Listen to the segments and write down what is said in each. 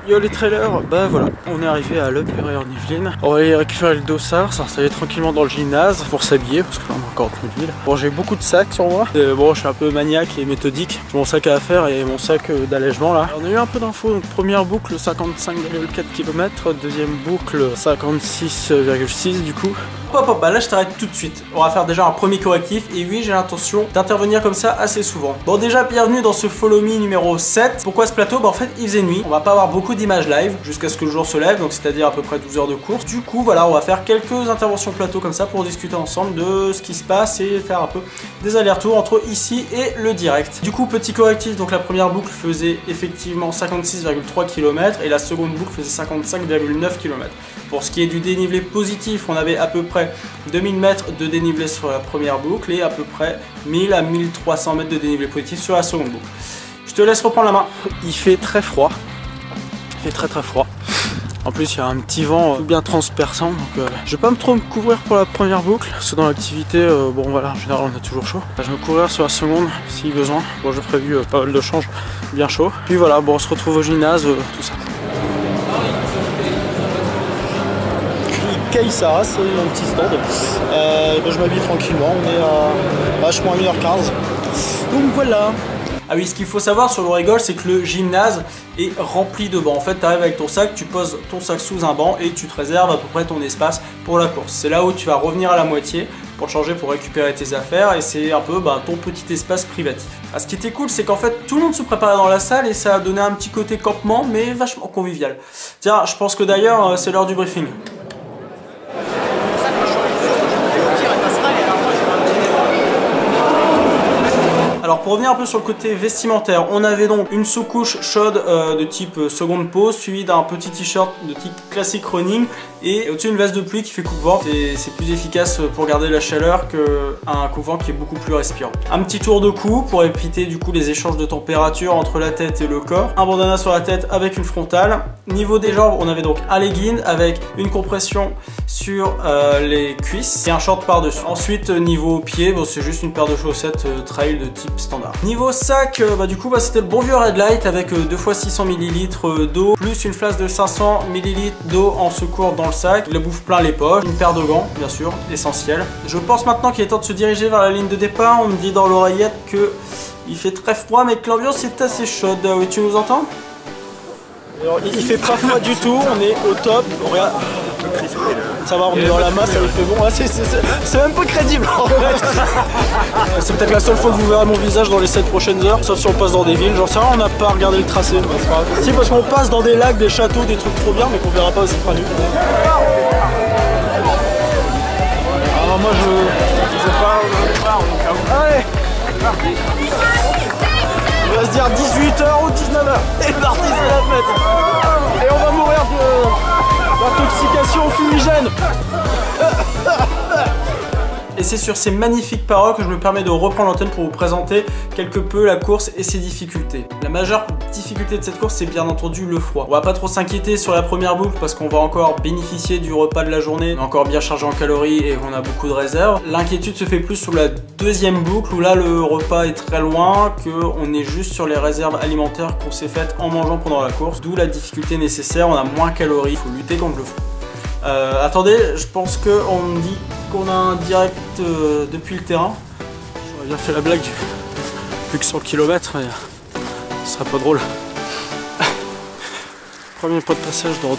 Yo les trailers, bah voilà, on est arrivé à l'Up en Yvelines. On va aller récupérer le dossard, s'installer tranquillement dans le gymnase pour s'habiller parce que là on a encore trop d'huile. Bon, j'ai beaucoup de sacs sur moi. Bon, je suis un peu maniaque et méthodique. J'ai mon sac à affaires et mon sac d'allègement là. On a eu un peu d'infos. Donc première boucle 55,4 km, deuxième boucle 56,6 du coup. Hop, bah là je t'arrête tout de suite. On va faire déjà un premier correctif et oui, j'ai l'intention d'intervenir comme ça assez souvent. Bon, déjà bienvenue dans ce Follow Me numéro 7. Pourquoi ce plateau? Bah en fait il faisait nuit. On va pas avoir beaucoup d'images live jusqu'à ce que le jour se lève, donc c'est-à-dire à peu près 12 heures de course. Du coup voilà, on va faire quelques interventions plateau comme ça pour discuter ensemble de ce qui se passe et faire un peu des allers-retours entre ici et le direct. Du coup petit correctif, donc la première boucle faisait effectivement 56,3 km et la seconde boucle faisait 55,9 km. Pour ce qui est du dénivelé positif, on avait à peu près 2000 mètres de dénivelé sur la première boucle et à peu près 1000 à 1300 mètres de dénivelé positif sur la seconde boucle. Je te laisse reprendre la main. Il fait très froid. Il fait très froid. En plus il y a un petit vent bien transperçant, donc je vais pas trop me couvrir pour la première boucle parce que dans l'activité, bon voilà, en général on a toujours chaud. Je vais me couvrir sur la seconde si besoin. Bon, j'ai prévu pas mal de change, bien chaud. Puis voilà, bon, on se retrouve au gymnase, tout ça. Sarah, c'est mon petit stand. Je m'habille tranquillement, on est à vachement à 1h15. Donc voilà. Ah oui, ce qu'il faut savoir sur l'Origol, c'est que le gymnase est rempli de bancs. En fait, tu arrives avec ton sac, tu poses ton sac sous un banc et tu te réserves à peu près ton espace pour la course. C'est là où tu vas revenir à la moitié pour changer, pour récupérer tes affaires et c'est un peu ton petit espace privatif. Ah, ce qui était cool, c'est qu'en fait, tout le monde se préparait dans la salle et ça a donné un petit côté campement, mais vachement convivial. Tiens, je pense que d'ailleurs, c'est l'heure du briefing. Alors pour revenir un peu sur le côté vestimentaire, on avait donc une sous-couche chaude de type seconde peau, suivie d'un petit t-shirt de type classique running et au-dessus une veste de pluie qui fait coupe-vent. C'est plus efficace pour garder la chaleur qu'un coupe-vent qui est beaucoup plus respirant. Un petit tour de cou pour éviter du coup les échanges de température entre la tête et le corps. Un bandana sur la tête avec une frontale. Niveau des jambes, on avait donc un legging avec une compression sur les cuisses et un short par-dessus. Ensuite niveau pied, bon, c'est juste une paire de chaussettes trail de type standard. Niveau sac, du coup c'était le bon vieux Red Light avec 2 fois 600 ml d'eau plus une flasque de 500 ml d'eau en secours dans le sac. La bouffe plein les poches, une paire de gants bien sûr, essentiel. Je pense maintenant qu'il est temps de se diriger vers la ligne de départ. On me dit dans l'oreillette que il fait très froid mais que l'ambiance est assez chaude. Oui, tu nous entends? Alors, il fait pas froid du tout, on est au top. Regarde. Ça va, on est dans la masse, ça lui fait bon. C'est même pas crédible en fait. C'est peut-être la seule fois que vous verrez mon visage dans les 7 prochaines heures, sauf si on passe dans des villes. J'en sais rien, on n'a pas regardé le tracé. Si, parce qu'on passe dans des lacs, des châteaux, des trucs trop bien, mais qu'on verra pas aussi fera nu. Alors moi je sais pas. Allez. Il va se dire 18h ou 19h. Et parti, c'est la fête. Et on va mourir d'intoxication fumigène. Et c'est sur ces magnifiques paroles que je me permets de reprendre l'antenne pour vous présenter quelque peu la course et ses difficultés. La majeure difficulté de cette course, c'est bien entendu le froid. On va pas trop s'inquiéter sur la première boucle parce qu'on va encore bénéficier du repas de la journée. On est encore bien chargé en calories et on a beaucoup de réserves. L'inquiétude se fait plus sur la deuxième boucle où là le repas est très loin, qu'on est juste sur les réserves alimentaires qu'on s'est faites en mangeant pendant la course. D'où la difficulté nécessaire, on a moins de calories, il faut lutter contre le froid. Attendez, je pense qu'on me dit qu'on a un direct depuis le terrain. J'aurais bien fait la blague, plus que 100 km, mais ce serait pas drôle. Premier pot de passage dans 2.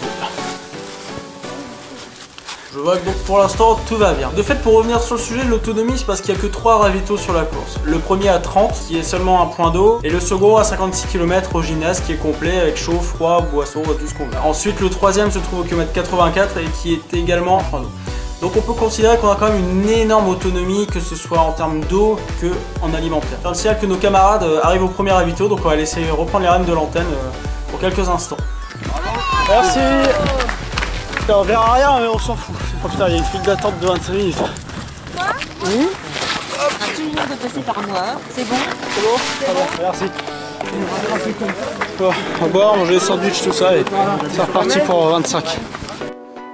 Je vois que donc pour l'instant tout va bien. De fait, pour revenir sur le sujet de l'autonomie, c'est parce qu'il n'y a que 3 ravitaux sur la course. Le premier à 30 qui est seulement un point d'eau et le second à 56 km au gymnase qui est complet avec chaud, froid, boisson, tout ce qu'on veut. Ensuite le troisième se trouve au kilomètre 84 et qui est également un point d'eau. Donc on peut considérer qu'on a quand même une énorme autonomie, que ce soit en termes d'eau que en alimentaire. Je signale que nos camarades arrivent au premier ravito, donc on va laisser reprendre les rênes de l'antenne pour quelques instants. Merci. On verra rien mais on s'en fout. Oh putain, il y a une file d'attente de 25 minutes. Quoi? Oui. Tout le monde de passer par moi. C'est bon? C'est bon? C'est bon. Merci. Bon, on va boire, manger des sandwichs, tout ça et c'est reparti pour 25.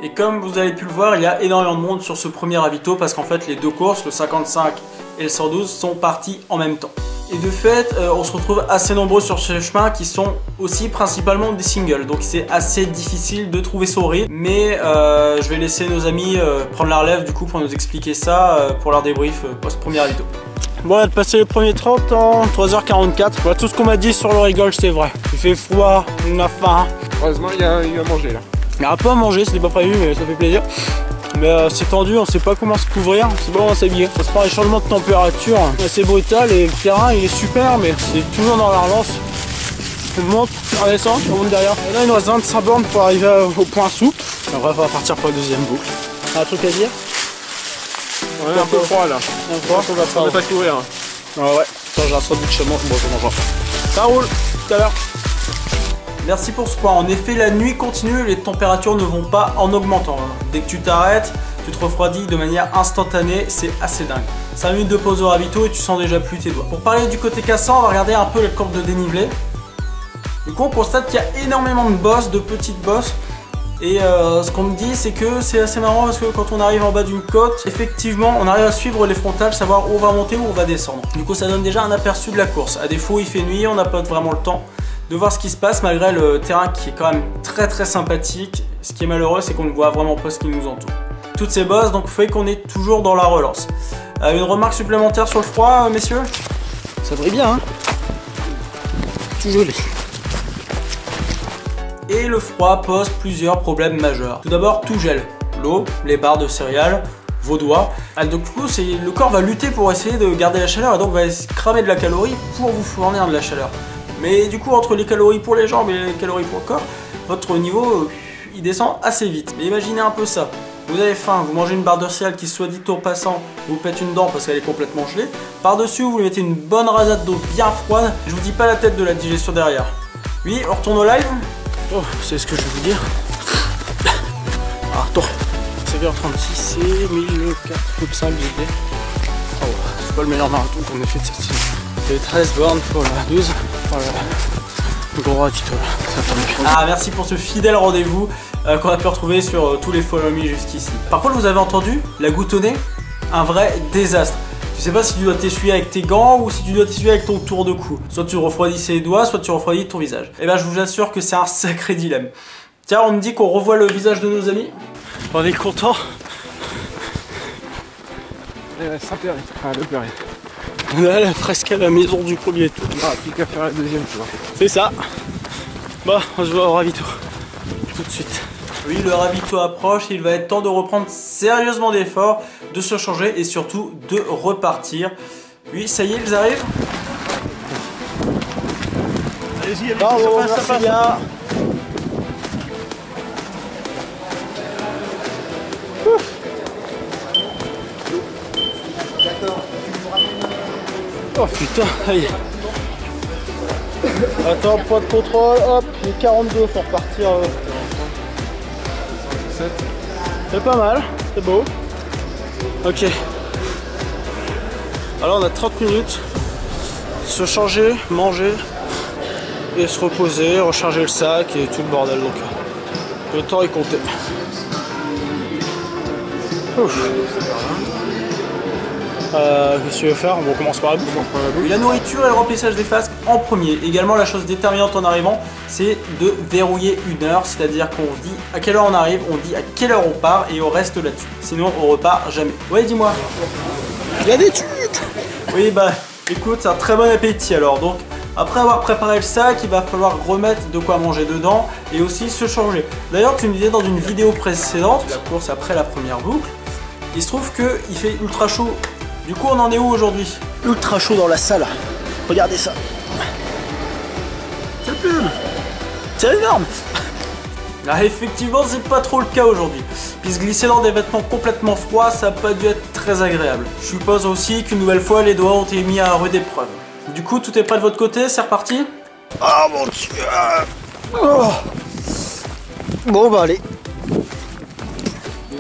Et comme vous avez pu le voir, il y a énormément de monde sur ce premier ravito parce qu'en fait les deux courses, le 55 et le 112, sont partis en même temps. Et de fait, on se retrouve assez nombreux sur ce chemin qui sont aussi principalement des singles. Donc c'est assez difficile de trouver son rythme. Mais je vais laisser nos amis prendre la relève du coup pour nous expliquer ça pour leur débrief post-première vidéo. Bon, on a passé le premier 30 en 3h44. Voilà, tout ce qu'on m'a dit sur le rigole, c'est vrai. Il fait froid, on a faim. Heureusement, il y a à manger là. Il y a un peu à manger, c'était pas prévu, mais ça fait plaisir. Mais c'est tendu, on sait pas comment se couvrir, on sait pas comment s'habiller. On se prend les changements de température assez brutal et le terrain il est super, mais c'est toujours dans la relance. On monte, on descend, on monte derrière. Et là il nous reste 25 bornes pour arriver au point soupe. Après on va partir pour la deuxième boucle. Un truc à dire? On est un peu froid là. On va pas couvrir. Ah ouais, attends, j'ai un sandwich chez moi, bon je mange. Ça roule, tout à l'heure. Merci pour ce point. En effet, la nuit continue et les températures ne vont pas en augmentant. Dès que tu t'arrêtes, tu te refroidis de manière instantanée, c'est assez dingue. 5 minutes de pause au ravito et tu sens déjà plus tes doigts. Pour parler du côté cassant, on va regarder un peu la courbe de dénivelé. Du coup, on constate qu'il y a énormément de bosses, de petites bosses. Et ce qu'on me dit, c'est que c'est assez marrant parce que quand on arrive en bas d'une côte, effectivement, on arrive à suivre les frontales, savoir où on va monter, où on va descendre. Du coup, ça donne déjà un aperçu de la course. À défaut, il fait nuit, on n'a pas vraiment le temps de voir ce qui se passe malgré le terrain qui est quand même très sympathique. Ce qui est malheureux, c'est qu'on ne voit vraiment pas ce qui nous entoure. Toutes ces bosses, donc fait qu'on est toujours dans la relance. Une remarque supplémentaire sur le froid, messieurs? Ça brille bien, hein? Tout joli. Et le froid pose plusieurs problèmes majeurs. Tout d'abord, tout gèle. L'eau, les barres de céréales, vos doigts. Donc du coup, le corps va lutter pour essayer de garder la chaleur et donc va cramer de la calorie pour vous fournir de la chaleur. Mais du coup, entre les calories pour les jambes et les calories pour le corps, votre niveau, il descend assez vite. Mais imaginez un peu ça. Vous avez faim, vous mangez une barre de céréales qui, soit dit au passant, vous pète une dent parce qu'elle est complètement gelée. Par-dessus, vous lui mettez une bonne rasade d'eau bien froide. Je vous dis pas la tête de la digestion derrière. Oui, on retourne au live. Oh, c'est ce que je vais vous dire. Ah, attends. 5h36, c'est 1004,5 GD. Oh, c'est pas le meilleur marathon qu'on ait fait de cette saison. C'est 13 bornes pour la 12. Voilà. Le gros ratito là, ça fait mieux. Ah, merci pour ce fidèle rendez-vous qu'on a pu retrouver sur tous les follow me jusqu'ici. Par contre, vous avez entendu la goutte au nez? Un vrai désastre. Tu sais pas si tu dois t'essuyer avec tes gants ou si tu dois t'essuyer avec ton tour de cou. Soit tu refroidis les doigts, soit tu refroidis ton visage. Et ben je vous assure que c'est un sacré dilemme. Tiens, on me dit qu'on revoit le visage de nos amis. On est content. Saint-Péry, enfin le Péry. On est là, presque à la maison du premier tour. Ah, plus qu'à faire la deuxième, tu vois. C'est ça. Bon, on se voit au ravito. Tout de suite. Oui, le ravito approche, il va être temps de reprendre sérieusement d'efforts, de se changer et surtout de repartir. Oui, ça y est, ils arrivent. Allez-y, bravo, ça passe bien. Oh putain, allez. Attends, point de contrôle, hop, il est 42, faut repartir. C'est pas mal, c'est beau. Ok. Alors on a 30 minutes. Se changer, manger et se reposer, recharger le sac et tout le bordel. Donc le temps est compté. Ouf. Qu'est-ce que tu veux faire? On commence par la bouffe. La nourriture et le remplissage des flasques en premier. Également, la chose déterminante en arrivant, c'est de verrouiller une heure. C'est-à-dire qu'on dit à quelle heure on arrive, on dit à quelle heure on part et on reste là-dessus. Sinon, on repart jamais. Ouais, dis-moi. Il y a des trucs. Oui, bah, écoute, c'est un très bon appétit alors. Donc, après avoir préparé le sac, il va falloir remettre de quoi manger dedans et aussi se changer. D'ailleurs, tu me disais dans une vidéo précédente, la course après la première boucle, il se trouve qu'il fait ultra chaud. Du coup, on en est où aujourd'hui? Ultra chaud dans la salle. Regardez ça. C'est plus. C'est énorme. Ah, effectivement, c'est pas trop le cas aujourd'hui. Puis se glisser dans des vêtements complètement froids, ça n'a pas dû être très agréable. Je suppose aussi qu'une nouvelle fois, les doigts ont été mis à rude épreuve. Du coup, tout est prêt de votre côté, c'est reparti? Oh mon dieu. Oh. Bon bah allez.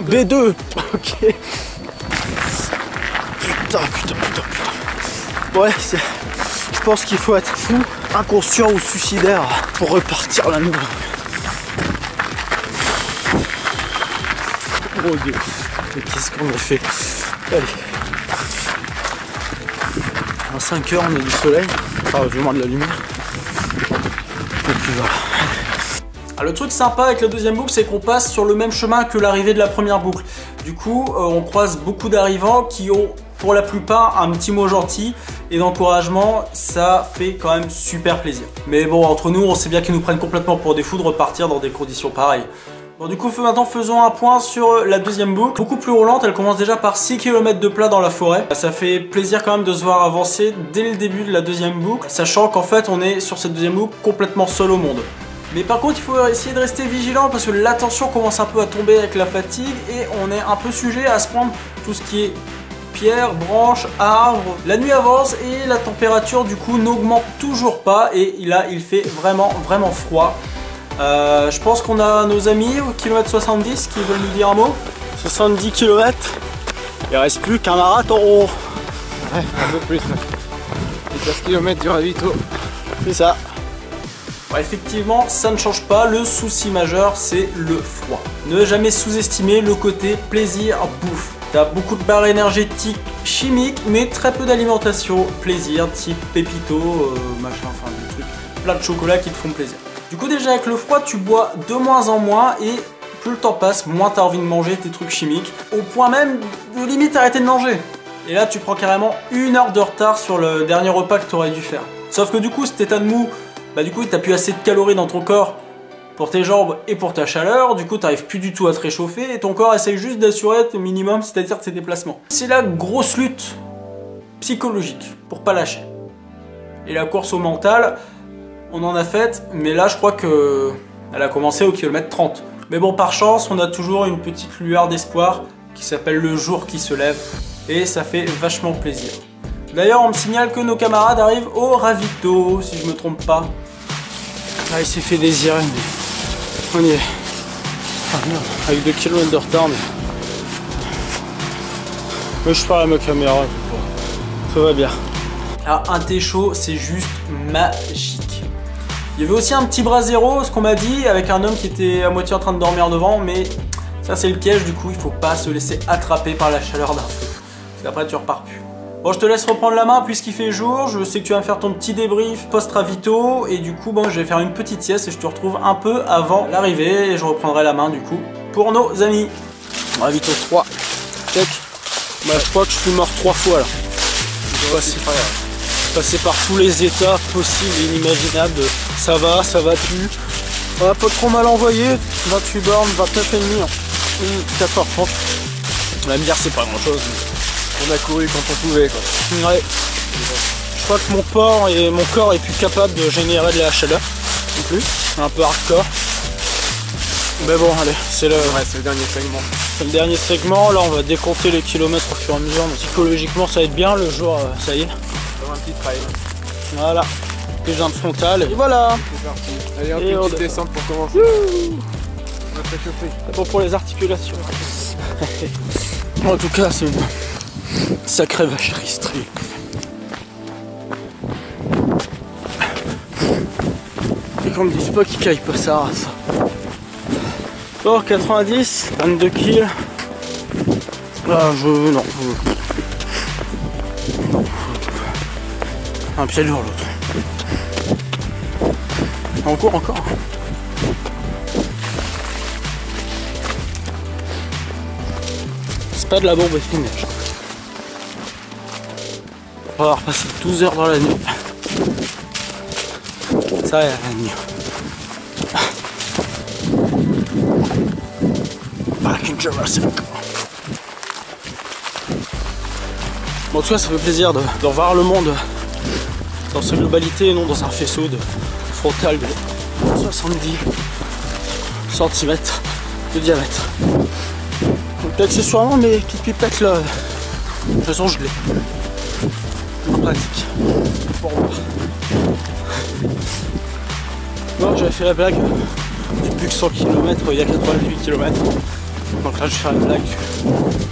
B2. Ok. Putain. Ouais, je pense qu'il faut être fou, inconscient ou suicidaire pour repartir la nouvelle. Oh Dieu, mais qu'est-ce qu'on a fait? Allez. Alors 5 heures on a du soleil, enfin du moins de la lumière. Et puis voilà. Ah, le truc sympa avec la deuxième boucle, c'est qu'on passe sur le même chemin que l'arrivée de la première boucle. Du coup, on croise beaucoup d'arrivants qui ont pour la plupart un petit mot gentil et d'encouragement. Ça fait quand même super plaisir. Mais bon, entre nous, on sait bien qu'ils nous prennent complètement pour des fous de repartir dans des conditions pareilles. Bon, du coup, maintenant faisons un point sur la deuxième boucle. Beaucoup plus roulante, elle commence déjà par 6 km de plat dans la forêt. Ça fait plaisir quand même de se voir avancer dès le début de la deuxième boucle, sachant qu'en fait, on est sur cette deuxième boucle complètement seul au monde. Mais par contre, il faut essayer de rester vigilant parce que la tension commence un peu à tomber avec la fatigue et on est un peu sujet à se prendre tout ce qui est pierres, branches, arbres. La nuit avance et la température du coup n'augmente toujours pas et là il fait vraiment froid. Je pense qu'on a nos amis au kilomètre 70 qui veulent nous dire un mot. 70 km, il reste plus qu'un marathon. Ouais, un peu plus. Les 15 km du ravito. C'est ça. Bon, effectivement, ça ne change pas. Le souci majeur, c'est le froid. Ne jamais sous-estimer le côté plaisir bouffe. T'as beaucoup de barres énergétiques chimiques, mais très peu d'alimentation plaisir, type pépito, machin, enfin des trucs, plein de chocolat qui te font plaisir. Du coup, déjà avec le froid, tu bois de moins en moins et plus le temps passe, moins t'as envie de manger tes trucs chimiques, au point même de limite arrêter de manger. Et là, tu prends carrément 1 heure de retard sur le dernier repas que t'aurais dû faire. Sauf que du coup, cet état de mou, bah du coup, t'as plus assez de calories dans ton corps pour tes jambes et pour ta chaleur, du coup t'arrives plus du tout à te réchauffer et ton corps essaye juste d'assurer le minimum, c'est-à-dire tes déplacements. C'est la grosse lutte psychologique pour pas lâcher. Et la course au mental, on en a fait, mais là je crois que elle a commencé au kilomètre 30. Mais bon, par chance, on a toujours une petite lueur d'espoir qui s'appelle le jour qui se lève et ça fait vachement plaisir. D'ailleurs, on me signale que nos camarades arrivent au ravito, si je me trompe pas. Ah, il s'est fait désirer, mais on y est. Ah, merde. Avec 2 km de retard, mais je parle à ma caméra, ça va bien. Alors, un thé chaud, c'est juste magique. Il y avait aussi un petit brasero, ce qu'on m'a dit, avec un homme qui était à moitié en train de dormir devant, mais ça c'est le piège, du coup, il faut pas se laisser attraper par la chaleur d'un feu. Parce qu'après, tu repars plus. Bon, je te laisse reprendre la main puisqu'il fait jour. Je sais que tu vas me faire ton petit débrief post-ravito. Et du coup, bon, je vais faire une petite sieste et je te retrouve un peu avant l'arrivée. Et je reprendrai la main du coup pour nos amis. Ravito 3. Check. Bah, je crois que je suis mort 3 fois là. Passé par tous les états possibles et inimaginables. Ça va plus. On a pas trop mal envoyé. 28 bornes, 29,5 en 4h30. On va me dire c'est pas grand chose. On a couru quand on pouvait quoi. Ouais. Je crois que mon corps est plus capable de générer de la chaleur non plus. Un peu hardcore. Mais bon, allez, c'est le dernier segment. C'est le dernier segment. Là, on va décompter les kilomètres au fur et à mesure. Donc, psychologiquement, ça va être bien. Le jour, ça y est. Comme un petit trail. Voilà. Les jambes frontales. Et voilà. C'est parti. Allez, une petite descente pour commencer. On va s'échauffer. C'est bon pour les articulations. En tout cas, c'est une sacrée vacherie street. Et qu'on me dise pas qu'il caille pas sa race. Bon, 90, 22 kills. Ah, non. Un pied lourd l'autre. On court encore. C'est pas de la bombe éphémère. On va avoir passé 12 heures dans la nuit. Ça y est, la nuit. Back in Jurassic. Bon, en tout cas, ça fait plaisir de revoir le monde dans sa globalité et non dans un faisceau de frontal de 70 cm de diamètre. Donc accessoirement mes petites pipettes là, elles sont gelées. En pratique. Pour voir. Bon, j'avais fait la blague du plus que 100 km il y a 88 km. Donc là je vais faire la blague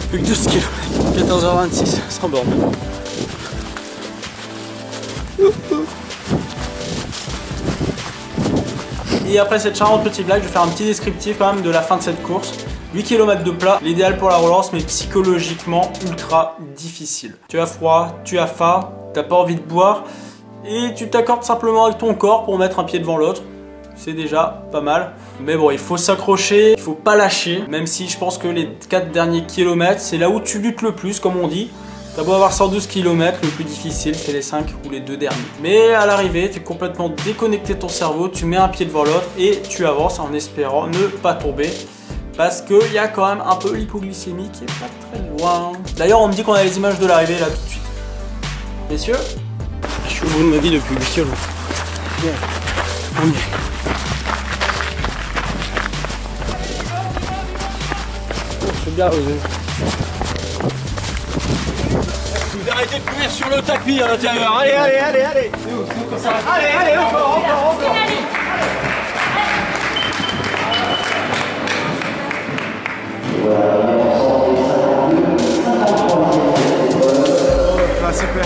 plus que 12 km. 14h26 sans borne. Et après cette charmante petite blague, je vais faire un petit descriptif quand même de la fin de cette course. 8 km de plat, l'idéal pour la relance, mais psychologiquement ultra difficile. Tu as froid, tu as faim, t'as pas envie de boire et tu t'accordes simplement avec ton corps pour mettre un pied devant l'autre. C'est déjà pas mal. Mais bon, il faut s'accrocher, il faut pas lâcher. Même si je pense que les 4 derniers kilomètres, c'est là où tu luttes le plus, comme on dit. T'as beau avoir 112 km, le plus difficile, c'est les 5 ou les 2 derniers. Mais à l'arrivée, tu es complètement déconnecté de ton cerveau, tu mets un pied devant l'autre et tu avances en espérant ne pas tomber. Parce qu'il y a quand même un peu l'hypoglycémie qui est pas très loin. D'ailleurs, on me dit qu'on a les images de l'arrivée là tout de suite. Messieurs, je suis au bout de ma vie depuis 8 km. Bien, on y est. C'est bien osé. Vous arrêtez de courir sur le tapis à l'intérieur. Allez, allez, allez, allez. Allez, allez, encore. Ah, super.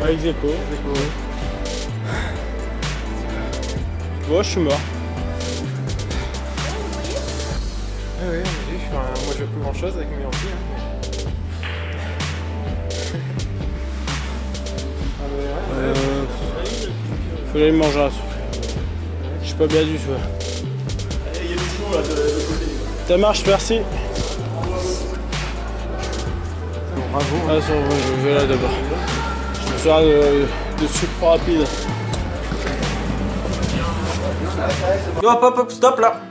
Avec Zeko. Bon, je suis mort. Oui, moi je fais plus grand chose avec mes lentilles. Faut aller manger un truc. Je suis pas bien du tout. Il y a du fond là de côté. Ça marche, merci. Bravo. Ah, ça, je vais là d'abord. Je me sers de sucre rapide. Hop, hop, hop, stop là.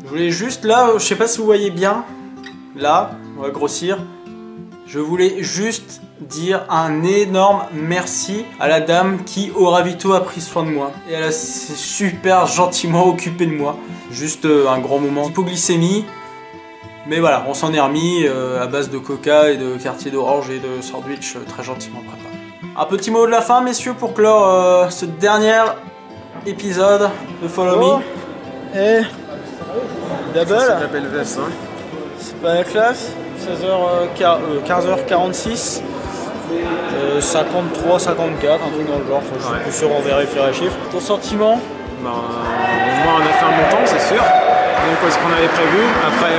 Je voulais juste là, je sais pas si vous voyez bien. Là, on va grossir. Je voulais juste dire un énorme merci à la dame qui au ravito a pris soin de moi. Et elle s'est super gentiment occupée de moi. Juste un grand moment d'hypoglycémie. Mais voilà, on s'en est remis à base de coca et de quartier d'orange et de sandwich très gentiment préparé. Un petit mot de la fin, messieurs, pour clore ce dernier épisode de Follow Me. Et double. C'est la belle veste, hein. C'est pas la classe. 15h46. 53, 54, un truc dans le genre. Je suis plus sûr, on vérifiera les chiffres. Ton sentiment? Bah, moi, on a fait un bon temps, c'est sûr. Donc, ce qu'on avait prévu. Après,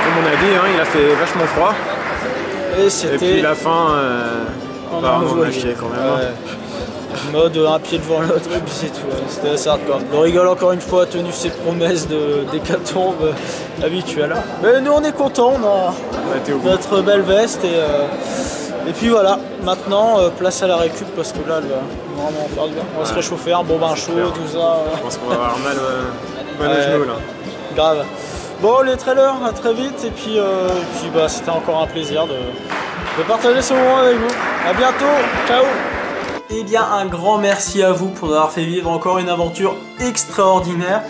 comme on a dit, hein, il a fait vachement froid. Et puis la fin, on a chié quand même. Ouais. Mode un pied devant l'autre et puis c'est tout, c'était assez hardcore. Le Rigole encore une fois a tenu ses promesses d'hécatombe habituelles. Mais nous on est contents, on a notre belle veste et puis voilà, maintenant place à la récup parce que là elle va vraiment faire du bien. On va se réchauffer, un bon bain chaud, tout ça. Je pense qu'on va avoir mal au genou là. Grave. Bon les trailers, à très vite et puis c'était encore un plaisir de partager ce moment avec vous. A bientôt, ciao. Eh bien un grand merci à vous pour avoir fait vivre encore une aventure extraordinaire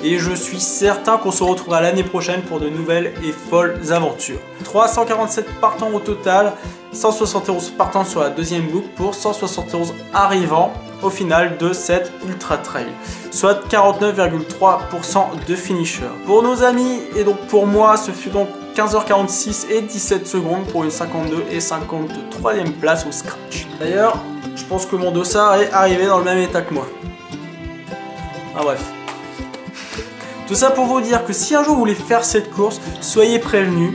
et je suis certain qu'on se retrouvera l'année prochaine pour de nouvelles et folles aventures. 347 partants au total, 171 partants sur la deuxième boucle pour 171 arrivants au final de cette ultra trail, soit 49,3% de finishers. Pour nos amis et donc pour moi, ce fut donc 15h46 et 17 secondes pour une 52 et 53e place au scratch. D'ailleurs, je pense que mon dossard est arrivé dans le même état que moi. Ah bref. Tout ça pour vous dire que si un jour vous voulez faire cette course, soyez prévenus.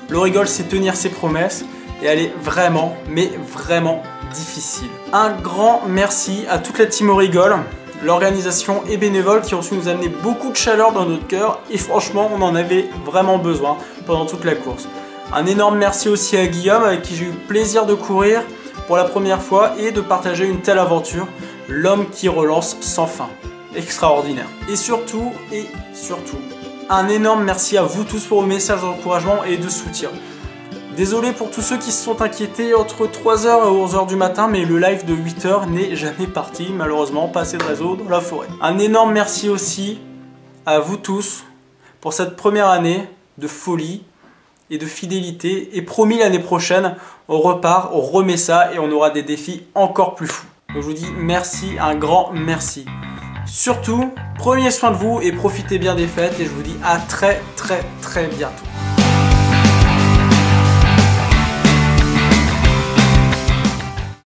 Le Rigole sait tenir ses promesses et elle est vraiment, mais vraiment difficile. Un grand merci à toute la team Rigole, l'organisation et bénévoles qui ont su nous amener beaucoup de chaleur dans notre cœur et franchement on en avait vraiment besoin pendant toute la course. Un énorme merci aussi à Guillaume avec qui j'ai eu le plaisir de courir pour la première fois et de partager une telle aventure, l'homme qui relance sans fin. Extraordinaire. Et surtout, un énorme merci à vous tous pour vos messages d'encouragement et de soutien. Désolé pour tous ceux qui se sont inquiétés entre 3h et 11h du matin, mais le live de 8h n'est jamais parti, malheureusement, pas assez de réseau dans la forêt. Un énorme merci aussi à vous tous pour cette première année de folie et de fidélité. Et promis, l'année prochaine, on repart, on remet ça et on aura des défis encore plus fous. Donc je vous dis merci, un grand merci. Surtout, prenez soin de vous et profitez bien des fêtes et je vous dis à très bientôt.